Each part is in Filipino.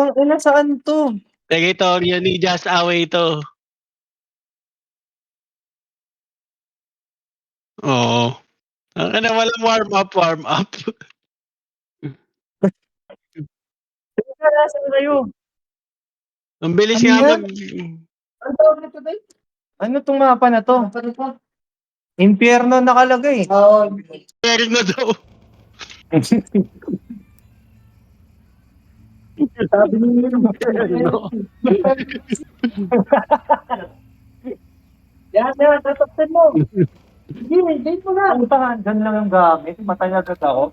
Putang ina, saan to? Territorio ni Just Away to. Oo. Ano, walang warm up. Teka, nasaan kayo? Ang bilis Ano nga yan? mag... Ano tawag nito, Day? Ano tong mapa na to? Impyerno nakalagay. Oo. Meron na daw. Sabi niyo yung Impyerno. yan, tatapsan mo. Hindi, date mo na. Ang tangan, dyan lang yung gamit. Matay agad ako.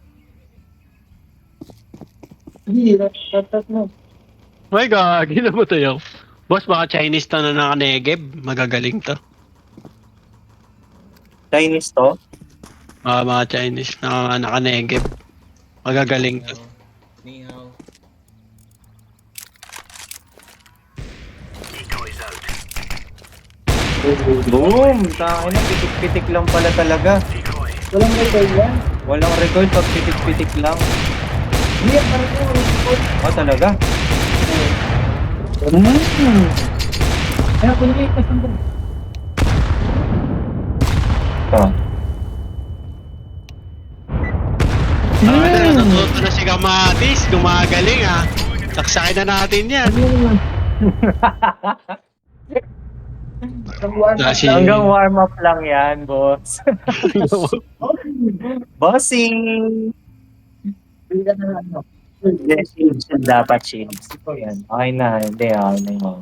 Hindi, tatap mo. My God, ginamatay ako. Boss, baka Chinese to na naka-Negev. Magagaling to. Chinese to? Mga Chinese na naka-Negev. Magagaling to. Ni hao. Boom! Tangin na, pitik-pitik lang pala talaga. Walang recoil yan? Walang recoil pag pitik-pitik lang. Hindi, parang yung recoil. Oh, talaga? Kaya kunin ka yung kasama. Natuto na si Kamatis. Gumagaling ah. Saksakin na natin yan. Hanggang warm up lang yan, boss. Bossing! Shields yan dapat, shields. Yan. Okay na, hindi, okay na yun.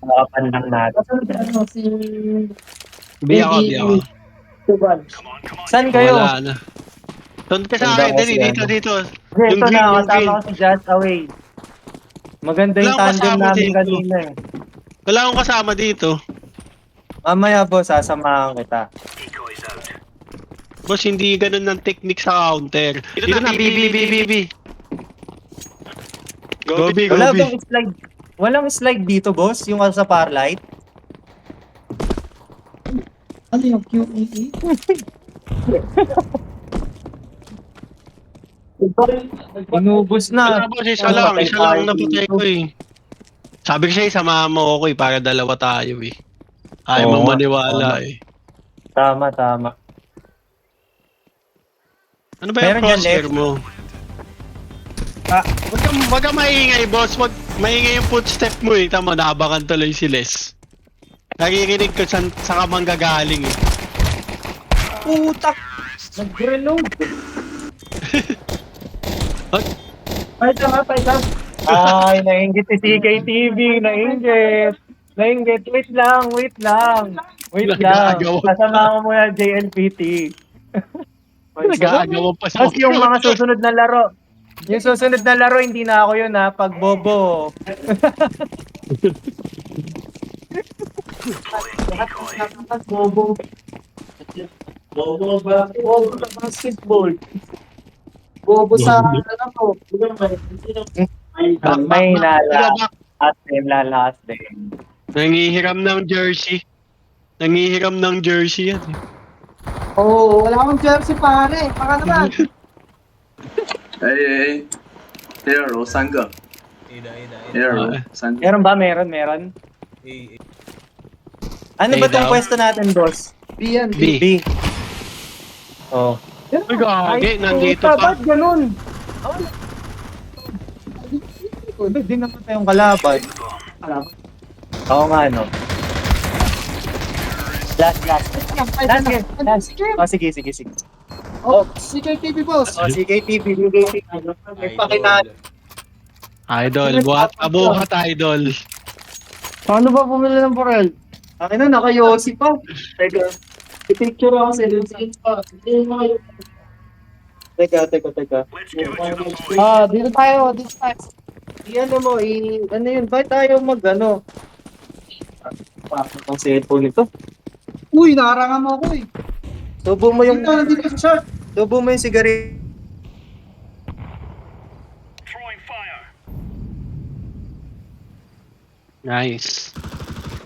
Nakapan lang natin. Biya ka. Saan kayo? Wala na. Doon ka sa akin. Dali, dito. Ito green, na, yung kasama ko si Just Away. Maganda yung Wala akong tandem kasama namin dito. kanina eh. Wala akong kasama dito. Mamaya boss, sasamahan kita. Boss, hindi ganun ng technique sa counter. Dito na, B. Go B. Wala bang slide? Walang slide dito boss, yung sa Farlight. Ano yung QEE? Inubos Wala na. boss, isa lang napatay ko eh. Sabi ko siya, isamahan mo ako eh, para dalawa tayo eh. Ayaw Oo, mo maniwala tama. eh. Tama. Ano ba Meron yung dyan, crosshair Lex? mo? Wag kang maingay, boss. Wag maingay yung footstep mo eh. Tama, naabangan tuloy si Les. Nakikinig ko sa ka manggagaling eh. Putak! Nag-reload. Paita. Ay, nainggit si CKTV. Nainggit. Wait lang. Nag-aagawan pa. Kasama ko muna JLPT. Nag-aagawan pa sa Tapos yung mga susunod na laro. Yung susunod na laro, hindi na ako yun ha. Pag bobo. Bobo. Bobo sa basketball. Bobo sa ano. May lalakas din. Nangihiram ng jersey yan eh. Oo, wala akong jersey pare. Baka naman. ，A楼3个 A 的 ，A 楼3个。 Meron ba? Meron. A Ano ba A tong daw? pwesto natin, boss? B. Oh. Ay, gagi, nandito pa. Ba't ganun? Hindi naman tayong kalaban. Oo nga, no. Last. Oh, sige. Oh, CKTV boss. Oh, CKTV. Idol, buhat idol. Paano ba pumili ng Borel? Akin na, naka-Yossi pa. Teka. I-picture ako sa Lucy pa. Teka. Ah, dito tayo. Ano mo, ano yun, bakit tayo mag-ano? Pakit ang cellphone nito. Uy, nakarangan mo ako eh. Tubo mo yung Nandito sa short. sigarilyo. Nice.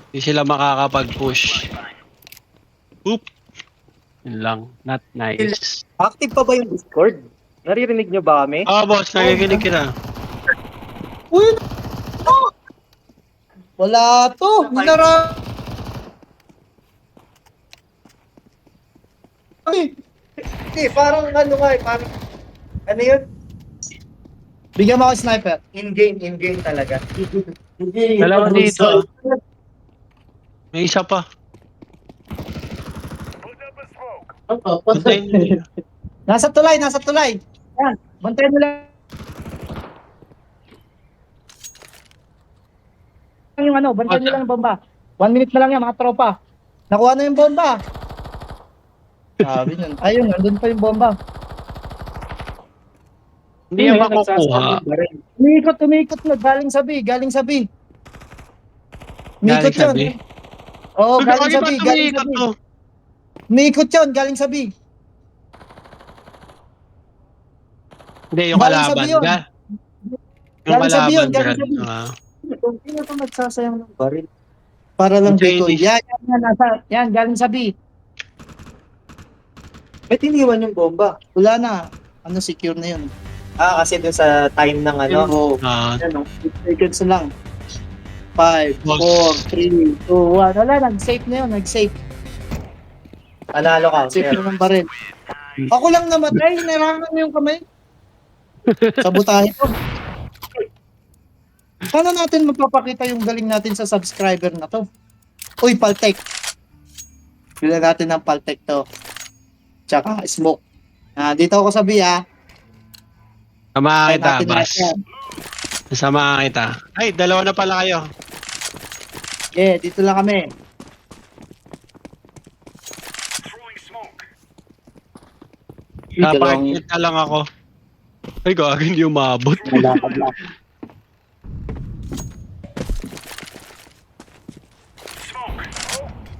Hindi sila makakapag-push. Oop. Yun lang. Not nice. Active pa ba yung Discord? Naririnig nyo ba kami? Boss, nakikinig kita. Uy! Oh! Wala to. Hinara... Ay, Hindi, parang ano nga eh, parang, ano yun? bigyan mo ako sniper. In-game talaga. Dalawa dito. May isa pa. Bantayin nyo niya. Nasa tulay, nasa tulay. Yan, bantayan mo lang yung ano, bantayan nyo lang yung bomba. 1 minute na lang yan, mga tropa. Nakuha na yung bomba. Sabi nyo, ayun, nandun pa yung bomba. Hindi yan makukuha. Umikot na, galing sa B, galing sa B. Galing Umikot sa yun. B? Oo, Huwag galing sa ba B, galing sa tumiikot B. to? Umikot yun, galing sa B. Hindi, yung Galing sa kalaban. B yun. Yung Galing sa B yun, kalaban, galing Brad. sa B. Ah. Hindi na ito nagsasayang ng baril. Para lang Yung decoy. Chinese. Yan, galing sa B. May tiniwan yung bomba. Wala na. Ano, secure na yun. Ah, kasi dun sa time ng ano. Oo. Ah. Ano, 8 seconds na lang. 5, Boss. 4, 3, 2, 1. Wala, nag-safe na yun, nag-safe. Panalo ka. Safe na ng baril. Ako lang namatay, narangan mo yung kamay. Sabotahe to. Paano natin magpapakita yung galing natin sa subscriber na to? Uy, Paltek. Bila natin ng Paltek to. Tsaka smoke. Dito ako sa B, Sama Kaya kita, natin Bas. lahat yan. Sama kita. Ay, dalawa na pala kayo. Yeah, dito lang kami. Uy, dalawang Kapakita lang ako. Ay, gago, hindi umabot. malakad lang.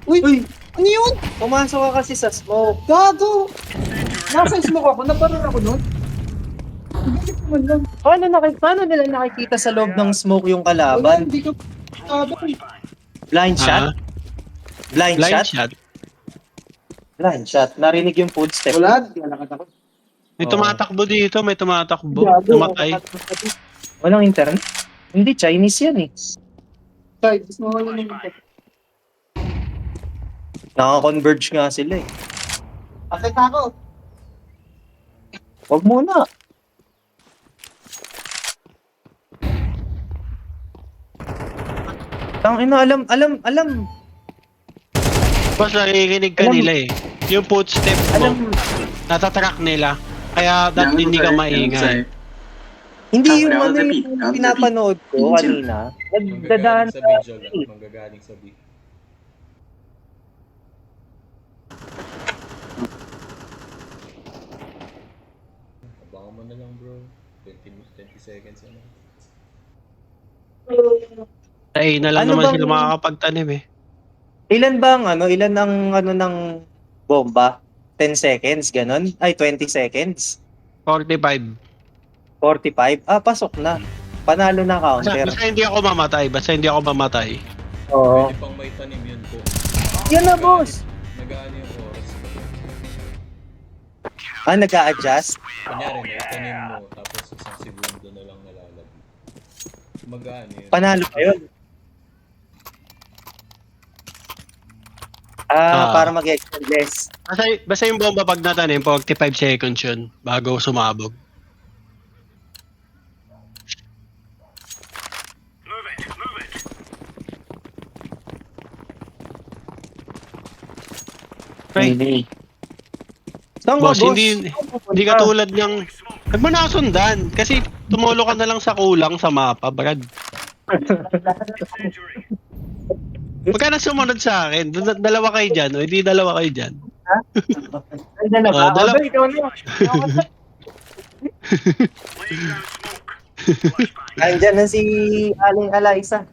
Uy, ano yun? Pumasok ka kasi sa smoke. Gago! Nasa smoke ako, naparoon ako nun. Paano nila nakikita sa loob ng smoke yung Wala, kalaban? hindi ko gago. Blind shot? Ah, Blind, blind shot? shot. Blind shot. Narinig yung footstep. Wala, hindi malakad ako. May Oo. tumatakbo dito, may tumatakbo. Gago. Namatay. Walang internet? Hindi, Chinese yan eh. Sorry, gusto mo wala nung Naka-converge nga sila eh. Akit ako. Huwag muna. Tangina, alam. Boss, nakikinig ka Alam- nila eh. Yung footstep Alam, mo, natatrack nila. Kaya dapat hindi ka maingay. hindi yung Round ano the beat, yung round the pinapanood ko beat. kanina. Nagdadaan Manggagaling sa B, Jog. Manggagaling sa B. Abangan mo na lang, bro. 20 seconds na lang. Ay, na lang Ano naman bang- sila makakapagtanim eh. Ilan ang ano ng bomba? 10 seconds, ganon? Ay, 20 seconds? 45. 45? Ah, pasok na. Panalo na Basta, counter. basta hindi ako mamatay. Basta hindi ako mamatay. Oo. Pwede pang may tanim yun po. Yan na, boss! Nagaano yung oras. Ah, nag-a-adjust? Kunyari, may tanim mo, tapos isang segundo na lang nalalagay. Mag-ano yun? Panalo pa yun. Ah. Para mag-extend less. Basta yung bomba pag natanim, 45 seconds yun bago sumabog. Ay, Saan ka, boss, hindi ka tulad ng... Huwag mo na ako sundan. Kasi tumulo ka na lang sa kulang sa mapa, Brad. Huwag ka na sumunod sa akin. Dalawa kayo dyan. O hindi dalawa kayo dyan. Andyan na ba? Oh, dalawa- Ikaw na. Andyan na si Aling Alaisa.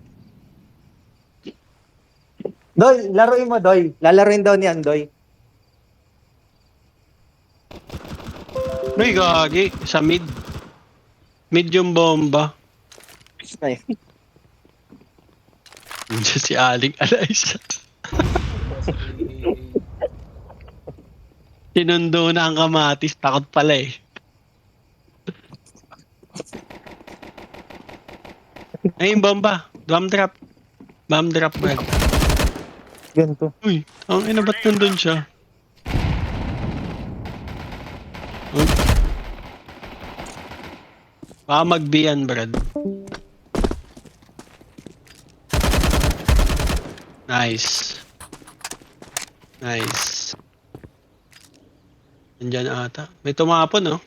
Doy, laruin mo, Doy. Lalaruin daw ni Andoy. Uy, gagi. Sa mid. Mid yung bomba. Ay, Nandiyan si Aling Alaysa. Sinundo na ang kamatis. Takot pala eh. Ay, yung bomba. Bomb drop. Bomb drop, Brad. Ganito. Uy, ang ina ba't nandun siya? Uy. Baka mag-B yan, Brad. Nice. Nice. Nandyan ata. May tumapon, no?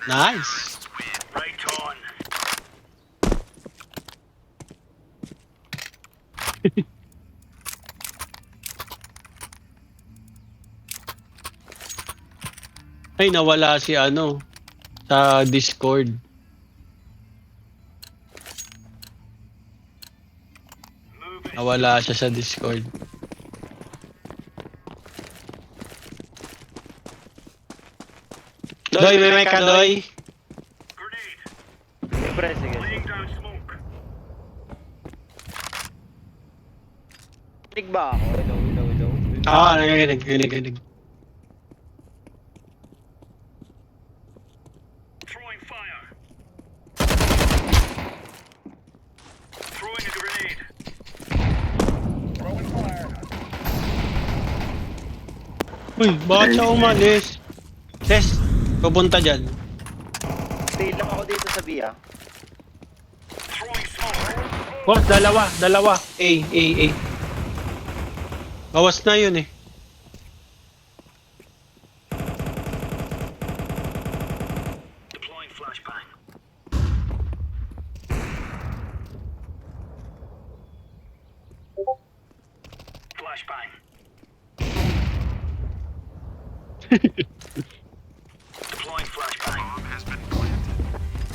Nice. Ay, nawala si ano sa Discord. Nawala siya sa Discord. Doy, may ka, Doy. Siyempre, sige. Tinig ba ako? Hello. Nakikinig. Uy, bakit siya umalis? Tess, pupunta dyan. Stay lang ako dito sa B, ah. Boss, dalawa. A. Bawas na yun eh.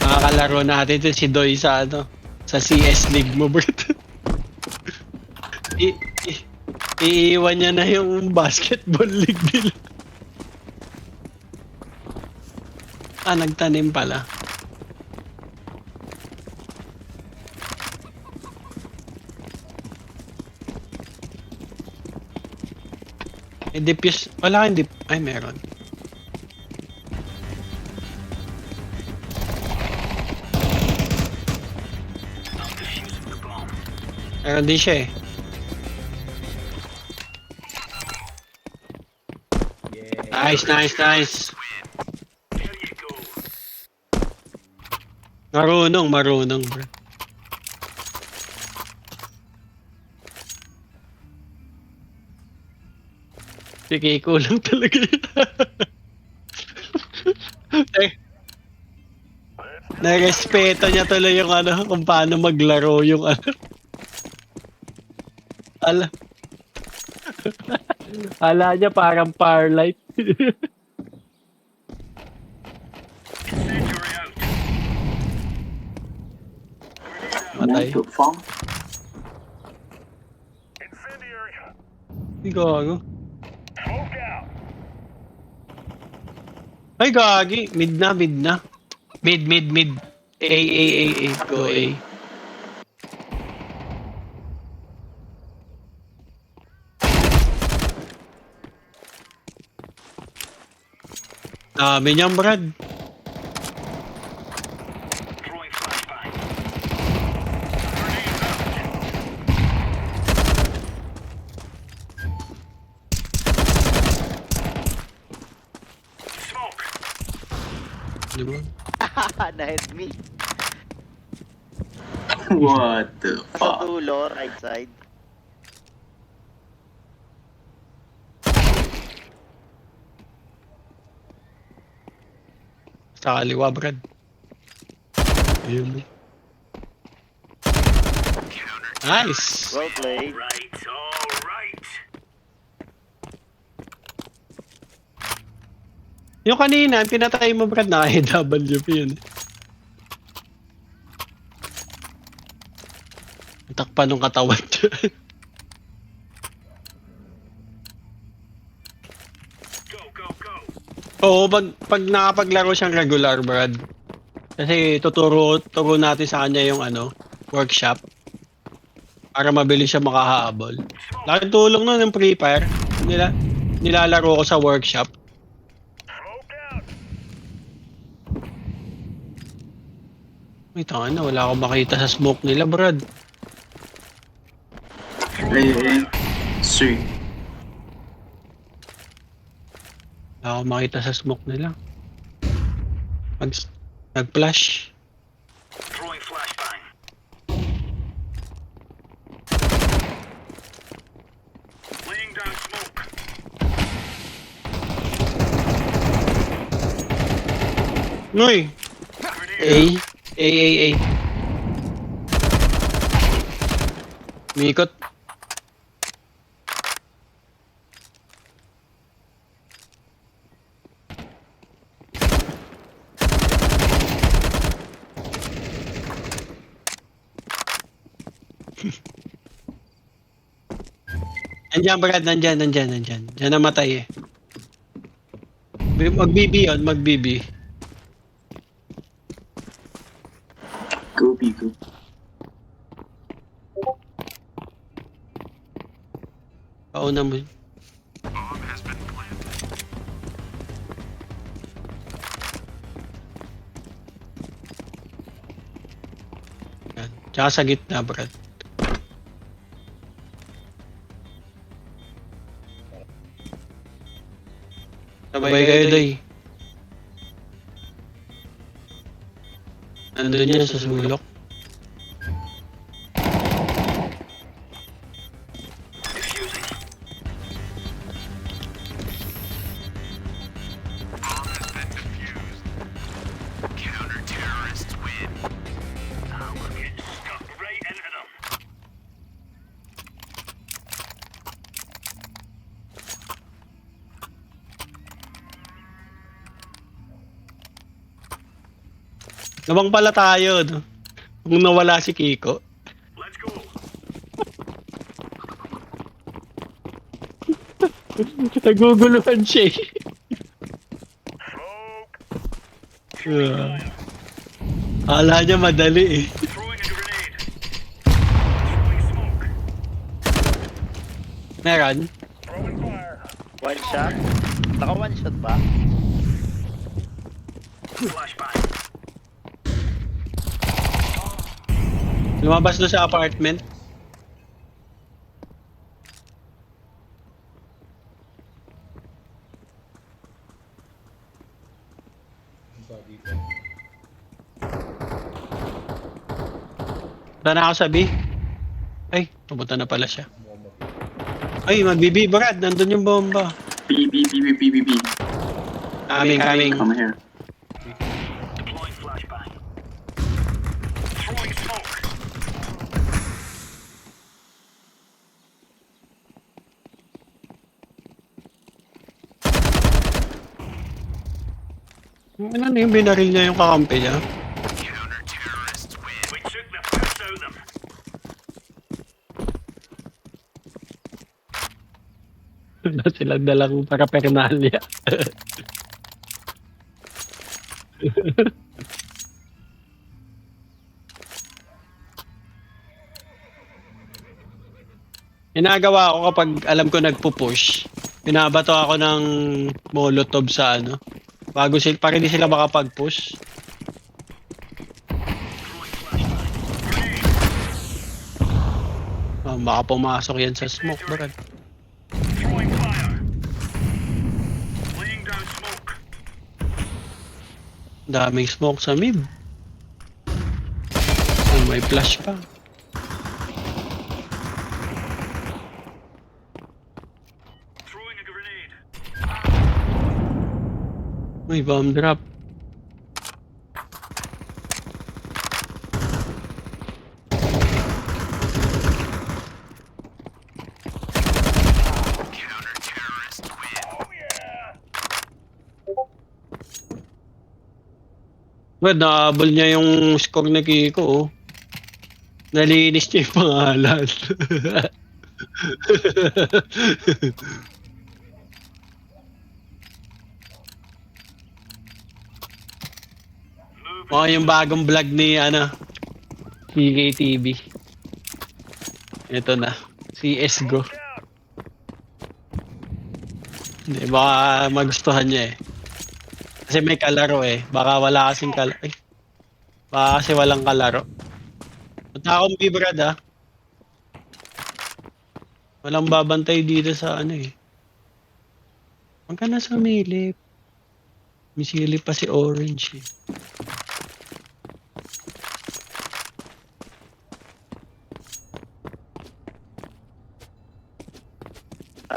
Makakalaro natin ito si Doy sa ano, sa CS League mo, bro. Iiwan niya na yung basketball league nila. Nagtanim pala. May diffuse. Wala kang ay, meron. Meron din siya eh. Nice. Marunong, bro. Sige, kulang talaga yun. Narespeto niya tuloy yung ano, kung paano maglaro yung ano. Ala niya parang Firelight. Matay. Move to farm. Hindi gago. Ay, gagi. Mid na. Mid. A. Go A. Dami niyang, Brad. Diba? Na-hit me. What the Sa fuck? dulo, right side. Sa kaliwa, Brad. Ayun. Nice! Well played. Yung kanina, pinatay mo, Brad, na AWP yun. Takpan ng katawan dyan. Oo, pag nakapaglaro siyang regular, Brad. Kasi turo natin sa kanya yung ano, workshop. Para mabilis siya makahabol. Laking tulong nun ng Free Fire. nilalaro ko sa workshop. May tanga na, wala akong makita sa smoke nila, Brad. A. 3. Wala akong makita sa smoke nila. Nag-flash. Noy! A. Mikot. Nandiyan, Brad. Nandiyan. Diyan namatay eh. Mag-BB yun, mag-BB. Go B, go. Pauna mo. Yan. Tsaka sa gitna, Brad. Sabay kayo, Day. Nandun yan sa sulok. Labang pala tayo, no? Kung nawala si Kiko. Naguguluhan siya eh. Akala niya madali eh. Meron? One shot? Naka one shot ba? Lumabas doon sa apartment. Ang pa dito. Wala na ako sabi. Ay, pumunta na pala siya. Mukhang mapit. Ay, magbibi, Brad. Nandun yung bomba. B. Coming. Come here. Ano yung binaril niya yung kakampi niya? Wala silang dalang paraphernalia. Ginagawa ko kapag alam ko nagpo-push, binabato ako ng molotov sa ano, bago sila, para hindi sila makapag-push. Baka pumasok yan sa smoke, Brad. Daming smoke sa mid. Oh, may flash pa. May bomb drop. Well, naabol niya yung score ni Kiko, oh. Nalinis niya yung pangalan. Oh, yung bagong vlog ni ano, CKTV. Ito na, CSGO. Hindi, baka magustuhan niya eh. Kasi may kalaro eh. Baka wala kasing kalaro. Ay, baka kasi walang kalaro. Punta akong B-Brad ah. Walang babantay dito sa ano eh. Huwag ka na sumilip. May silip pa si Orange eh.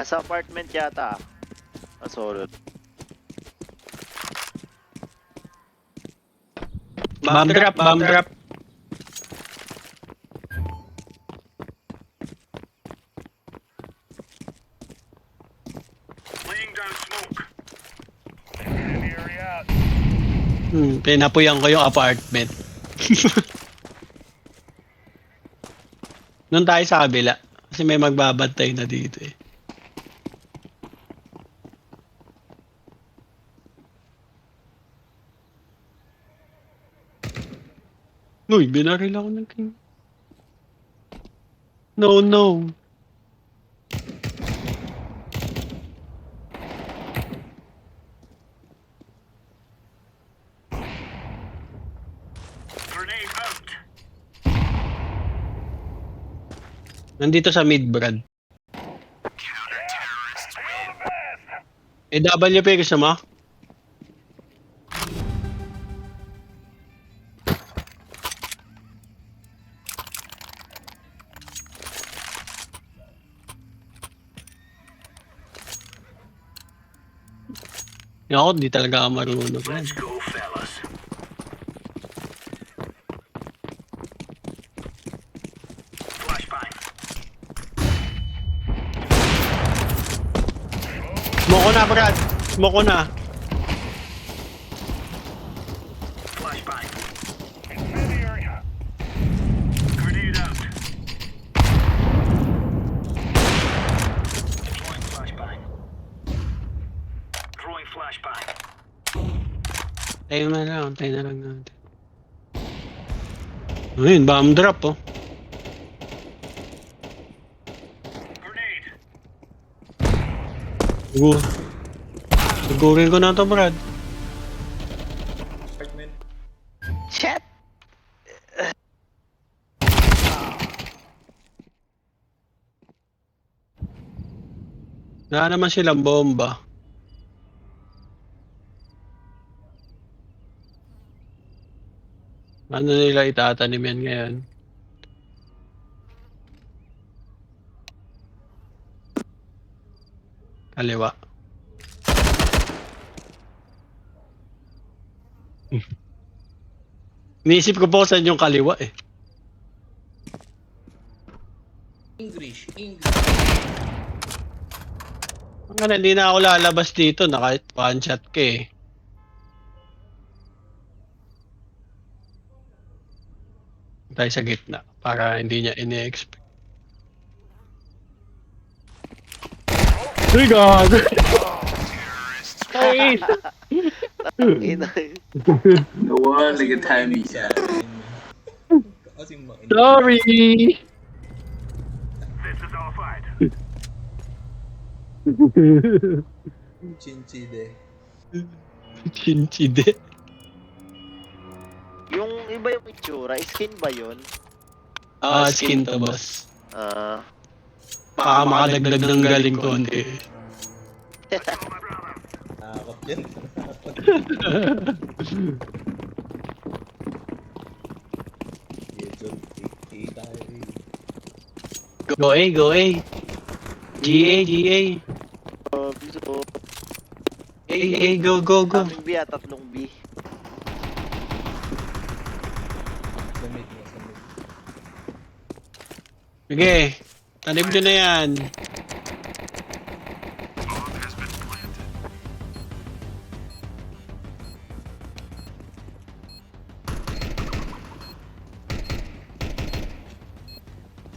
Sa apartment yata. Solo. Bomb drop, bomb drop. Pinapuyan ko yung apartment. Doon tayo sa kabila. Kasi may magbabantay na dito eh. Uy, binaril ako ng king. No, no. Nandito sa mid, Brad. AWP gusto mo? Yung ako, di talaga ako marunong yan. Smoke ko na, Brad. Smoke ko na. Tayo na lang natin. Ayun, bomb drop oh. Sigurin ko na to, Brad. Apartment. Shit! Wala naman silang bomba. Ano nila itatanim yan ngayon? Kaliwa. Niisip ko po saan yung kaliwa eh. English. Hindi na ako lalabas dito na kahit one shot ka eh. Tayo sa gitna para hindi niya ine-expect. Hey God! Hey! Nawala ka timing siya. Kasi Sorry! Chinchide. Chinchide. Yung iba yung itsura, skin ba yun? Skin to boss. Ah, Baka makadagdag ng galing konti. Nakakap yan. Go A, go A. GA, GA. so, A, go, go, go. aming B at tatlong B. Samid mo, samid. Sige, tanim nyo na yan.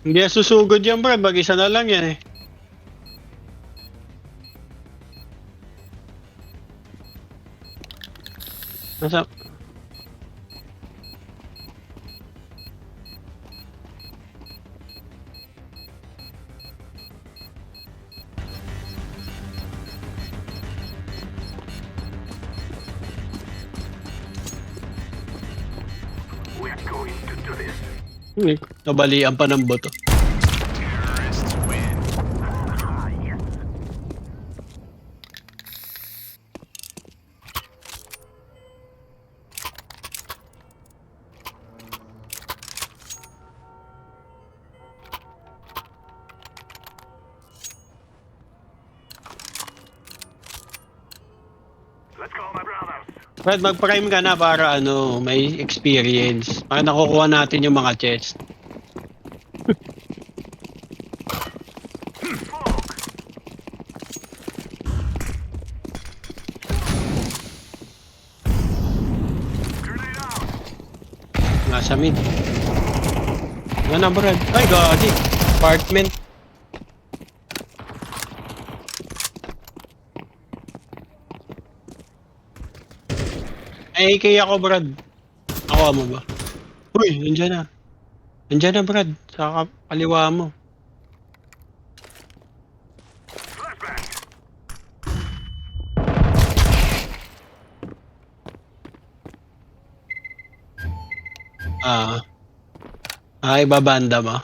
Hindi susugod yan, bro. Mag-isa na lang yan eh. Nasa... Nabalian pa ng boto. Fred, mag-prime ka na para ano, may experience. Para nakukuha natin yung mga chest. Nasa mid. Ano na, Brad? Ay, gagi. Apartment. Ay, AK ako, Brad. Nakuha mo ba? Uy, nandiyan na. Nandiyan na, Brad. Sa kaliwa mo. Ay, babanda mo.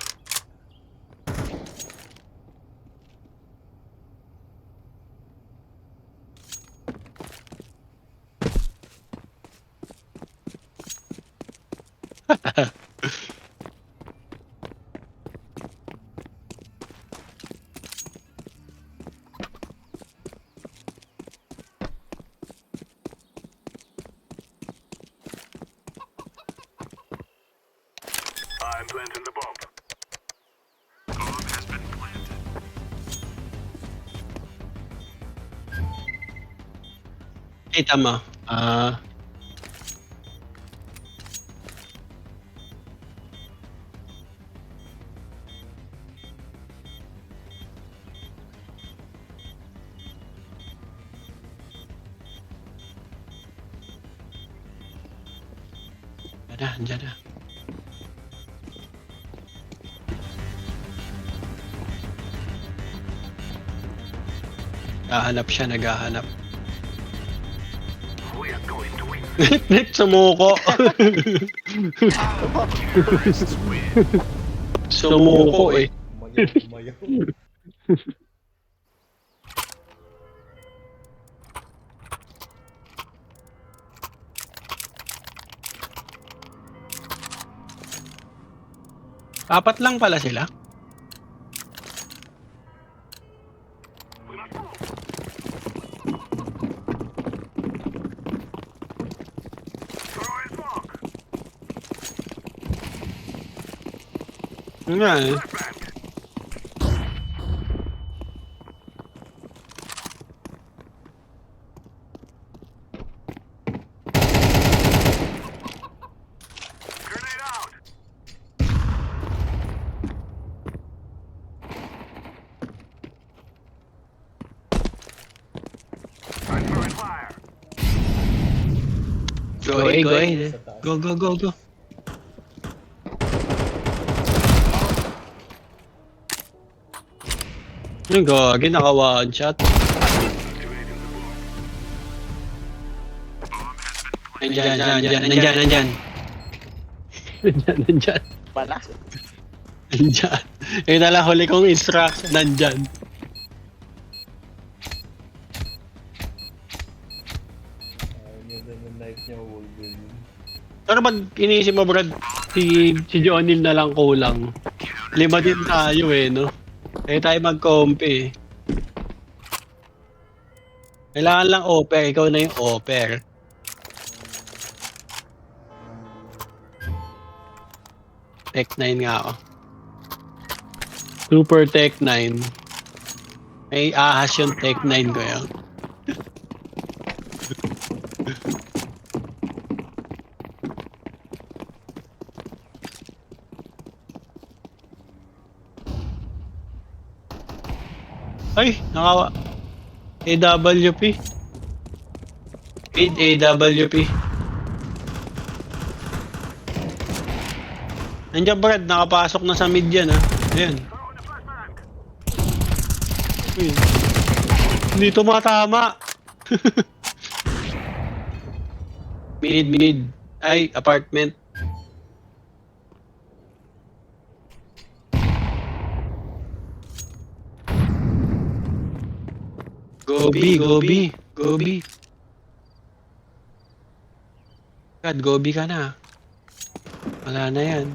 Kita mo. Andiyan na. Naghahanap siya, naghahanap. Sumuko. Sumuko eh. Umayaw. Apat lang pala sila. Nga eh. Go A, go A. Go, go, go, go. Yung gagi, naka-one shot. Nandyan. Nandyan. Pala. Nandyan. Yung nala huli kong instruction, nandyan. Ganda ng knife niya, Wolverine. Pero pag iniisip mo, Brad, si Jonil na lang kulang. 5 din tayo eh, no? Kaya tayo mag-compi. Kailangan lang offer, ikaw na yung offer. Tech 9 nga ako. Super Tech 9. May ahas yung Tech 9 ko yun. Ay, nakawa. AWP. Mid AWP. Nandiyan, Brad, nakapasok na sa mid yan, ha. Ayan. Uy. Hindi tumatama. Mid. Ay, apartment. Go B, go B, go B. God, go B ka na. Wala na yan.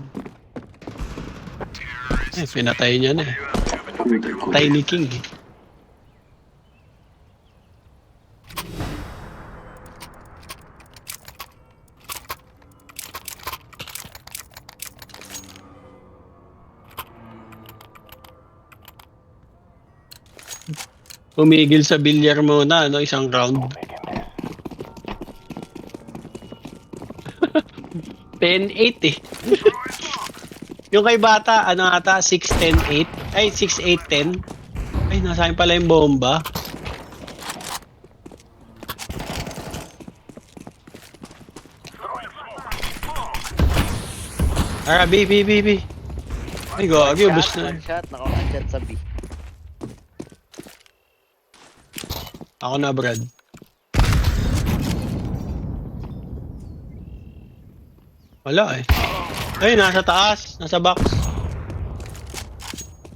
Eh, pinatay niya na eh. Patay ni King eh. Tumigil sa bilyar muna, no? Isang round. 10-8 eh. Yung kay bata, ano ata, 6-10-8? Ay, 6-8-10? Ay, nasa akin pala yung bomba. Tara, B. Ay, gagi, ubus na. One shot, naka-one shot sa B. Ako na, Brad. Wala eh. Ay, nasa taas. Nasa box.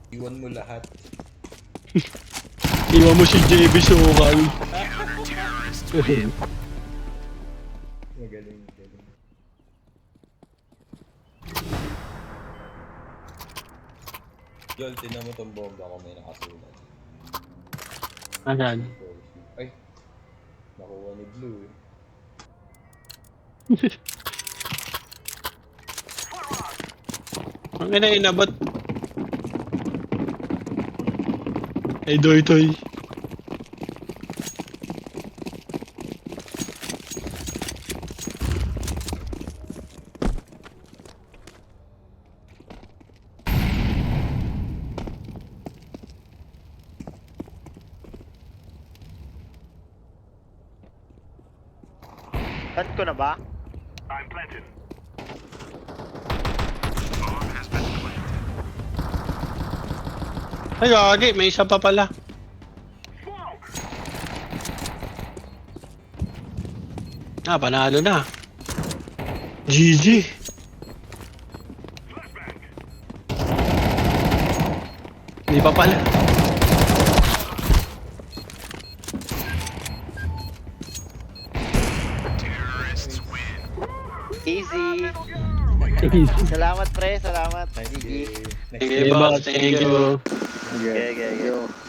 Iwan mo lahat. Iwan mo si JB Sokal. Magaling. Jol, tinan mo tong bomba ko may nakasulat. Asan? Ay, nakuha ni Blue eh. Ang ina, inabot. Ay, Toy. Cut ko na ba? Ay, gagi. May isa pa pala. Ah, panalo na. GG. Hindi pa pala. Easy. Salamat pre, salamat. Nice GG. game. Sige, boss. Thank you. Okay.